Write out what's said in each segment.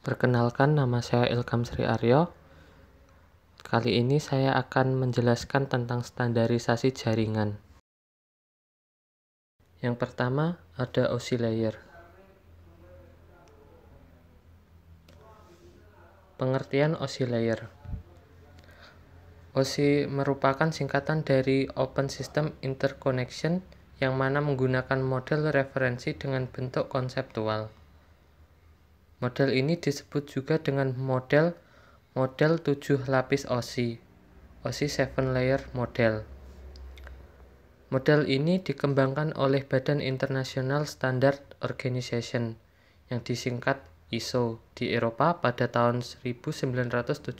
Perkenalkan, nama saya Ilham Sri Aryo. Kali ini saya akan menjelaskan tentang standarisasi jaringan. Yang pertama ada OSI layer. Pengertian OSI layer. OSI merupakan singkatan dari Open System Interconnection yang mana menggunakan model referensi dengan bentuk konseptual. Model ini disebut juga dengan model 7 lapis OSI 7 layer model. Model ini dikembangkan oleh Badan International Standard Organization yang disingkat ISO di Eropa pada tahun 1977.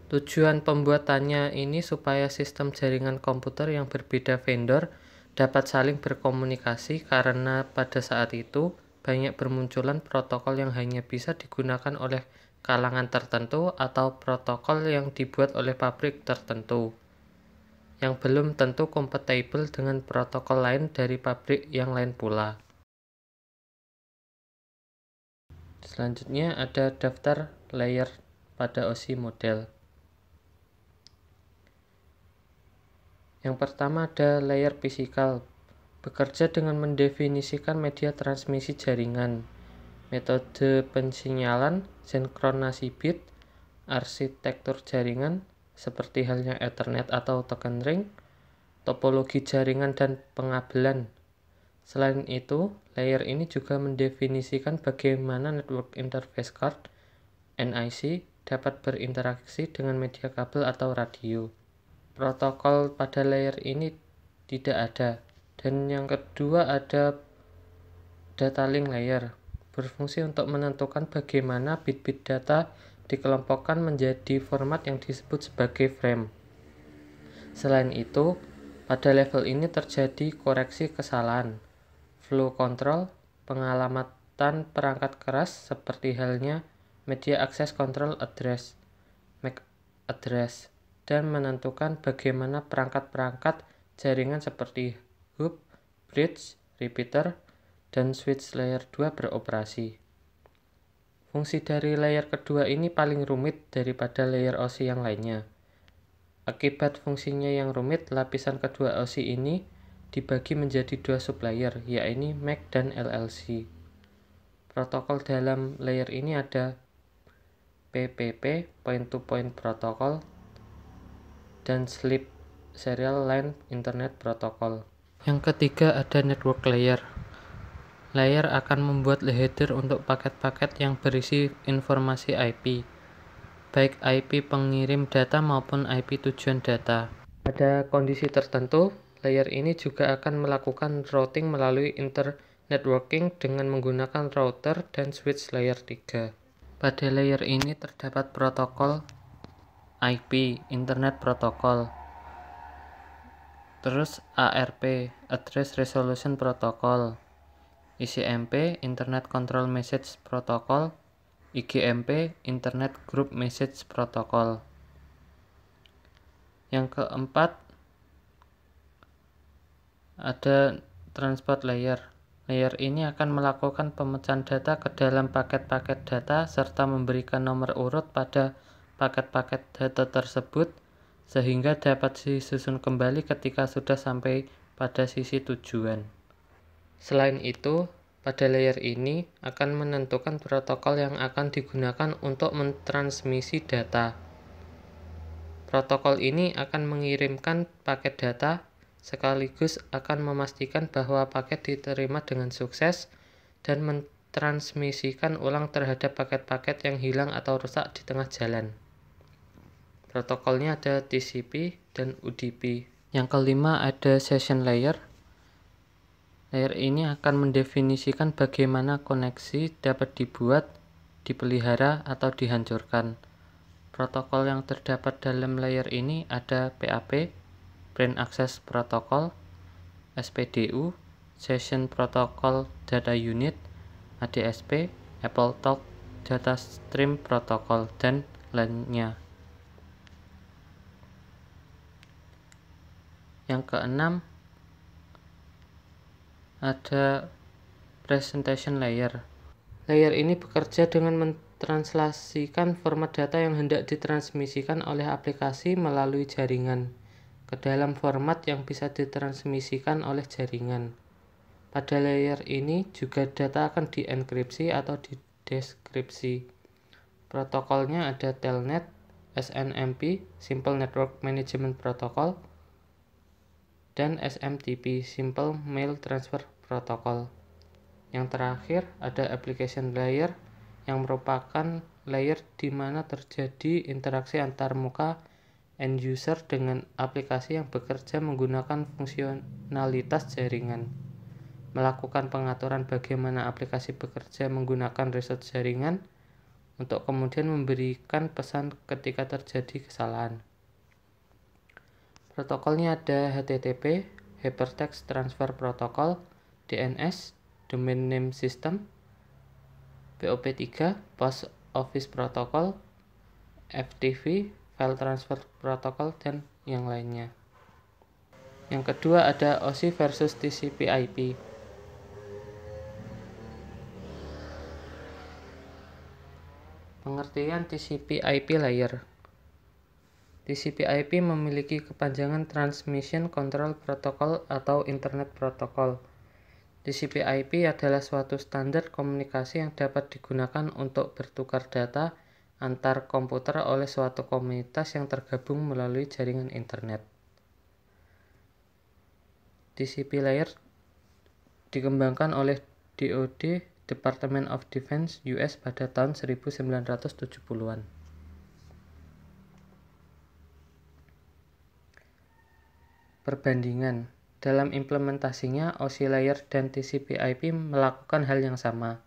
Tujuan pembuatannya ini supaya sistem jaringan komputer yang berbeda vendor dapat saling berkomunikasi, karena pada saat itu banyak bermunculan protokol yang hanya bisa digunakan oleh kalangan tertentu atau protokol yang dibuat oleh pabrik tertentu yang belum tentu kompatibel dengan protokol lain dari pabrik yang lain pula. Selanjutnya ada daftar layer pada OSI model. Yang pertama ada layer fisikal, bekerja dengan mendefinisikan media transmisi jaringan, metode pensinyalan, sinkronasi bit, arsitektur jaringan, seperti halnya Ethernet atau token ring, topologi jaringan dan pengabelan. Selain itu, layer ini juga mendefinisikan bagaimana network interface card (NIC) dapat berinteraksi dengan media kabel atau radio. Protokol pada layer ini tidak ada. Dan yang kedua ada data link layer, berfungsi untuk menentukan bagaimana bit-bit data dikelompokkan menjadi format yang disebut sebagai frame. Selain itu, pada level ini terjadi koreksi kesalahan, flow control, pengalamatan perangkat keras seperti halnya media access control address, MAC address, dan menentukan bagaimana perangkat-perangkat jaringan seperti hub, bridge, repeater, dan switch layer 2 beroperasi. Fungsi dari layer kedua ini paling rumit daripada layer OSI yang lainnya. Akibat fungsinya yang rumit, lapisan kedua OSI ini dibagi menjadi dua sublayer, yaitu MAC dan LLC. Protokol dalam layer ini ada PPP, point-to-point protocol, dan SLIP, Serial Line Internet Protocol. Yang ketiga ada network layer. Layer akan membuat header untuk paket-paket yang berisi informasi IP, baik IP pengirim data maupun IP tujuan data. Pada kondisi tertentu, layer ini juga akan melakukan routing melalui internetworking dengan menggunakan router dan switch layer 3. Pada layer ini terdapat protokol IP, Internet Protocol, terus ARP, Address Resolution Protocol, ICMP, Internet Control Message Protocol, IGMP, Internet Group Message Protocol. Yang keempat ada transport layer. Layer ini akan melakukan pemecahan data ke dalam paket-paket data serta memberikan nomor urut pada paket-paket data tersebut sehingga dapat disusun kembali ketika sudah sampai pada sisi tujuan. Selain itu, pada layer ini akan menentukan protokol yang akan digunakan untuk mentransmisi data. Protokol ini akan mengirimkan paket data sekaligus akan memastikan bahwa paket diterima dengan sukses dan mentransmisikan ulang terhadap paket-paket yang hilang atau rusak di tengah jalan. Protokolnya ada TCP dan UDP. Yang kelima ada session layer. Layer ini akan mendefinisikan bagaimana koneksi dapat dibuat, dipelihara, atau dihancurkan. Protokol yang terdapat dalam layer ini ada PAP, Brain Access Protocol, SPDU, Session Protocol Data Unit, ADSP, AppleTalk Data Stream Protocol, dan lainnya. Yang keenam ada presentation layer. Layer ini bekerja dengan mentranslasikan format data yang hendak ditransmisikan oleh aplikasi melalui jaringan ke dalam format yang bisa ditransmisikan oleh jaringan. Pada layer ini juga data akan dienkripsi atau dideskripsi. Protokolnya ada Telnet, SNMP, Simple Network Management Protocol, dan SMTP, Simple Mail Transfer Protocol. Yang terakhir ada application layer yang merupakan layer di mana terjadi interaksi antarmuka end user dengan aplikasi yang bekerja menggunakan fungsionalitas jaringan. Melakukan pengaturan bagaimana aplikasi bekerja menggunakan resource jaringan untuk kemudian memberikan pesan ketika terjadi kesalahan. Protokolnya ada HTTP, Hypertext Transfer Protocol, DNS, Domain Name System, POP3, Post Office Protocol, FTP, File Transfer Protocol, dan yang lainnya. Yang kedua ada OSI versus TCP/IP. Pengertian TCP/IP layer. TCP/IP memiliki kepanjangan Transmission Control Protocol atau Internet Protocol. TCP/IP adalah suatu standar komunikasi yang dapat digunakan untuk bertukar data antar komputer oleh suatu komunitas yang tergabung melalui jaringan internet. TCP layer dikembangkan oleh DoD, Department of Defense, US pada tahun 1970-an. Perbandingan. Dalam implementasinya, OSI layer dan TCP/IP melakukan hal yang sama.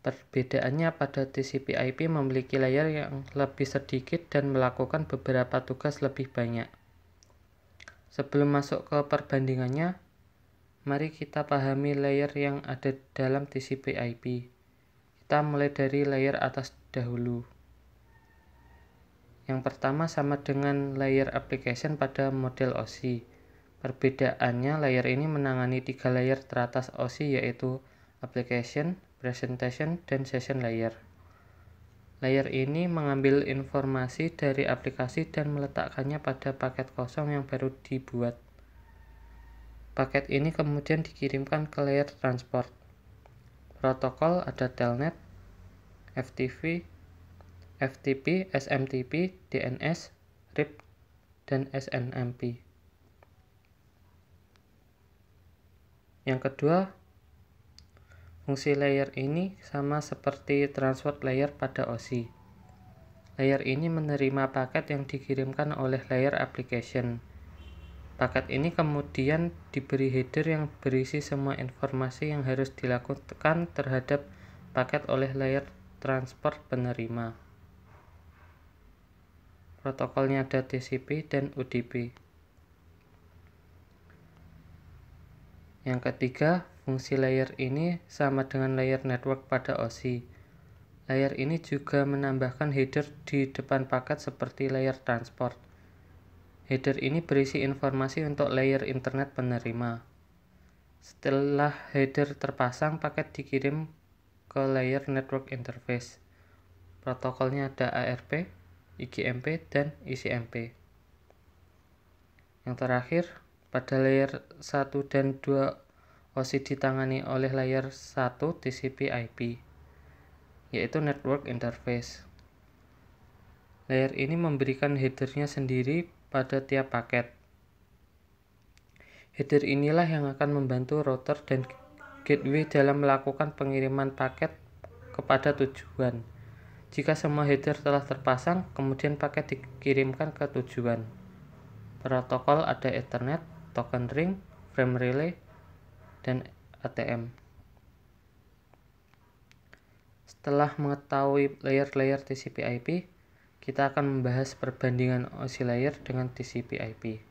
Perbedaannya pada TCP/IP memiliki layer yang lebih sedikit dan melakukan beberapa tugas lebih banyak. Sebelum masuk ke perbandingannya, mari kita pahami layer yang ada dalam TCP/IP. Kita mulai dari layer atas dahulu. Yang pertama sama dengan layer application pada model OSI. Perbedaannya, layer ini menangani 3 layer teratas OSI yaitu application, presentation, dan session layer. Layer ini mengambil informasi dari aplikasi dan meletakkannya pada paket kosong yang baru dibuat. Paket ini kemudian dikirimkan ke layer transport. Protokol ada Telnet, FTP, SMTP, DNS, RIP, dan SNMP. Yang kedua, fungsi layer ini sama seperti transport layer pada OSI. Layer ini menerima paket yang dikirimkan oleh layer application. Paket ini kemudian diberi header yang berisi semua informasi yang harus dilakukan terhadap paket oleh layer transport penerima. Protokolnya ada TCP dan UDP. Yang ketiga, fungsi layer ini sama dengan layer network pada OSI. Layer ini juga menambahkan header di depan paket seperti layer transport. Header ini berisi informasi untuk layer internet penerima. Setelah header terpasang, paket dikirim ke layer network interface. Protokolnya ada ARP, IGMP, dan ICMP. Yang terakhir, pada layer 1 dan 2 OSI ditangani oleh layer 1 TCP/IP, yaitu Network Interface. Layer ini memberikan headernya sendiri pada tiap paket. Header inilah yang akan membantu router dan gateway dalam melakukan pengiriman paket kepada tujuan. Jika semua header telah terpasang, kemudian paket dikirimkan ke tujuan. Protokol ada Ethernet, token ring, frame relay, dan ATM. Setelah mengetahui layer-layer TCP/IP, kita akan membahas perbandingan OSI layer dengan TCP/IP.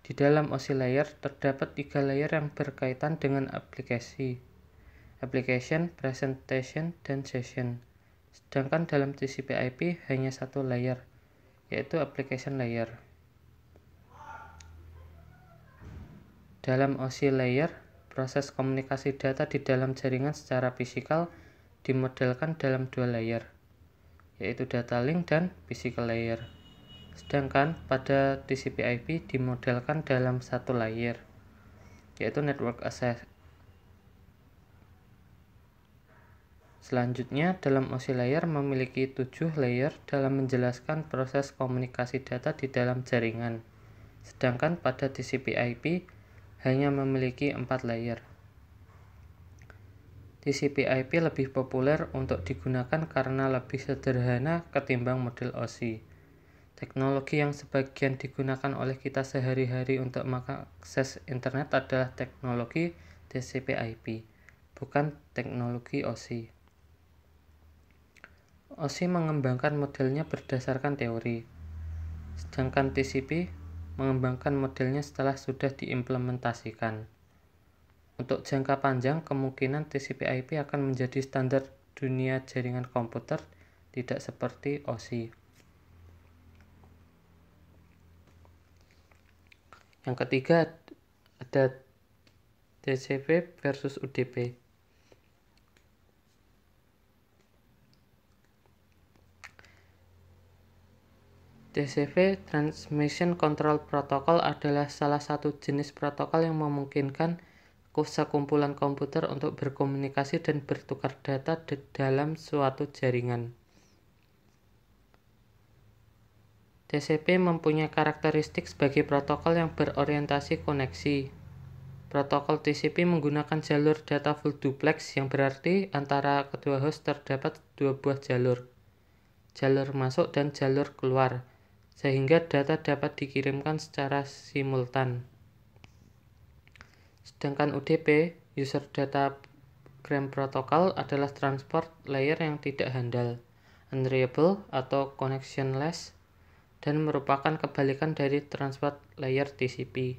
Di dalam OSI layer terdapat 3 layer yang berkaitan dengan aplikasi, application, presentation, dan session. Sedangkan dalam TCP/IP hanya 1 layer, yaitu application layer. Dalam OSI layer, proses komunikasi data di dalam jaringan secara fisikal dimodelkan dalam dua layer, yaitu data link dan physical layer. Sedangkan pada TCP/IP dimodelkan dalam satu layer, yaitu network access. Selanjutnya, dalam OSI layer memiliki 7 layer dalam menjelaskan proses komunikasi data di dalam jaringan. Sedangkan pada TCP/IP hanya memiliki 4 layer. TCP/IP lebih populer untuk digunakan karena lebih sederhana ketimbang model OSI. Teknologi yang sebagian digunakan oleh kita sehari-hari untuk mengakses internet adalah teknologi TCP/IP, bukan teknologi OSI. OSI mengembangkan modelnya berdasarkan teori, sedangkan TCP mengembangkan modelnya setelah sudah diimplementasikan. Untuk jangka panjang, kemungkinan TCP/IP akan menjadi standar dunia jaringan komputer, tidak seperti OSI. Yang ketiga ada TCP versus UDP. TCP Transmission Control Protocol adalah salah satu jenis protokol yang memungkinkan sekumpulan komputer untuk berkomunikasi dan bertukar data dalam suatu jaringan. TCP mempunyai karakteristik sebagai protokol yang berorientasi koneksi. Protokol TCP menggunakan jalur data full duplex, yang berarti antara kedua host terdapat dua buah jalur masuk dan jalur keluar, sehingga data dapat dikirimkan secara simultan. Sedangkan UDP, User Datagram Protocol, adalah transport layer yang tidak handal, unreliable atau connectionless, dan merupakan kebalikan dari transport layer TCP.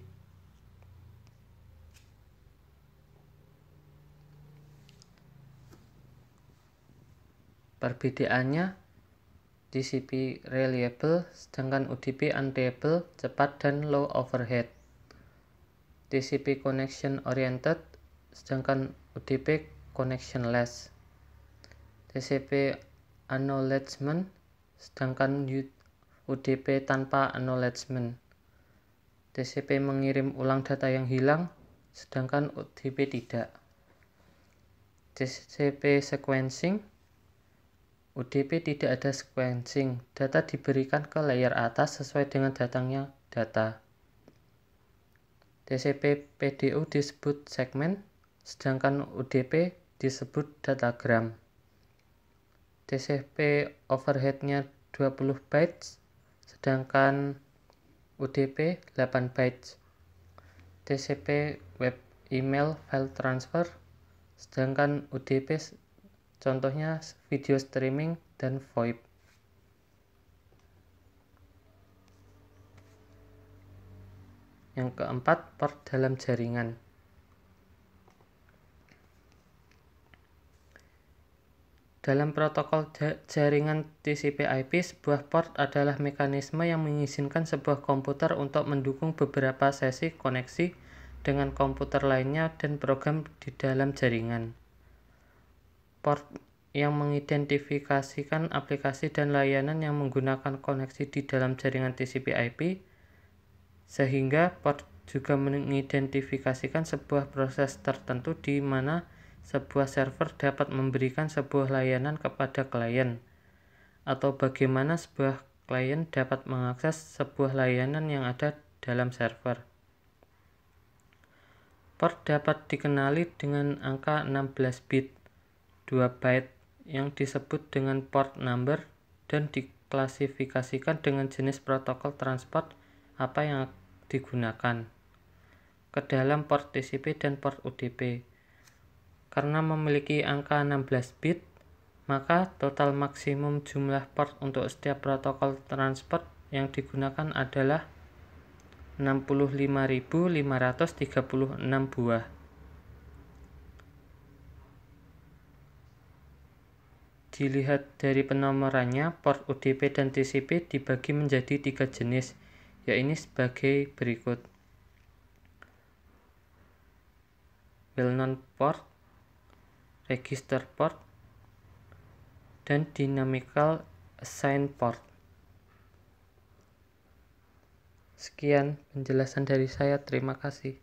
Perbedaannya, TCP reliable, sedangkan UDP unreliable, cepat dan low overhead. TCP connection oriented, sedangkan UDP connectionless. TCP acknowledgement, sedangkan UDP tanpa acknowledgement. TCP mengirim ulang data yang hilang, sedangkan UDP tidak. TCP sequencing, UDP tidak ada sequencing, data diberikan ke layer atas sesuai dengan datangnya data. TCP PDU disebut segmen, sedangkan UDP disebut datagram. TCP overheadnya 20 bytes, sedangkan UDP 8 bytes. TCP web email file transfer, sedangkan UDP contohnya video streaming dan VoIP. Yang keempat, port dalam jaringan. Dalam protokol jaringan TCP/IP, sebuah port adalah mekanisme yang mengizinkan sebuah komputer untuk mendukung beberapa sesi koneksi dengan komputer lainnya dan program di dalam jaringan. Port yang mengidentifikasikan aplikasi dan layanan yang menggunakan koneksi di dalam jaringan TCP/IP, sehingga port juga mengidentifikasikan sebuah proses tertentu di mana sebuah server dapat memberikan sebuah layanan kepada klien, atau bagaimana sebuah klien dapat mengakses sebuah layanan yang ada dalam server. Port dapat dikenali dengan angka 16 bit, 2 byte, yang disebut dengan port number, dan diklasifikasikan dengan jenis protokol transport apa yang digunakan ke dalam port TCP dan port UDP. Karena memiliki angka 16 bit, maka total maksimum jumlah port untuk setiap protokol transport yang digunakan adalah 65.536 buah. Dilihat dari penomorannya, port UDP dan TCP dibagi menjadi 3 jenis, yaitu sebagai berikut. well-known port, register port, dan dynamical assign port. Sekian penjelasan dari saya, terima kasih.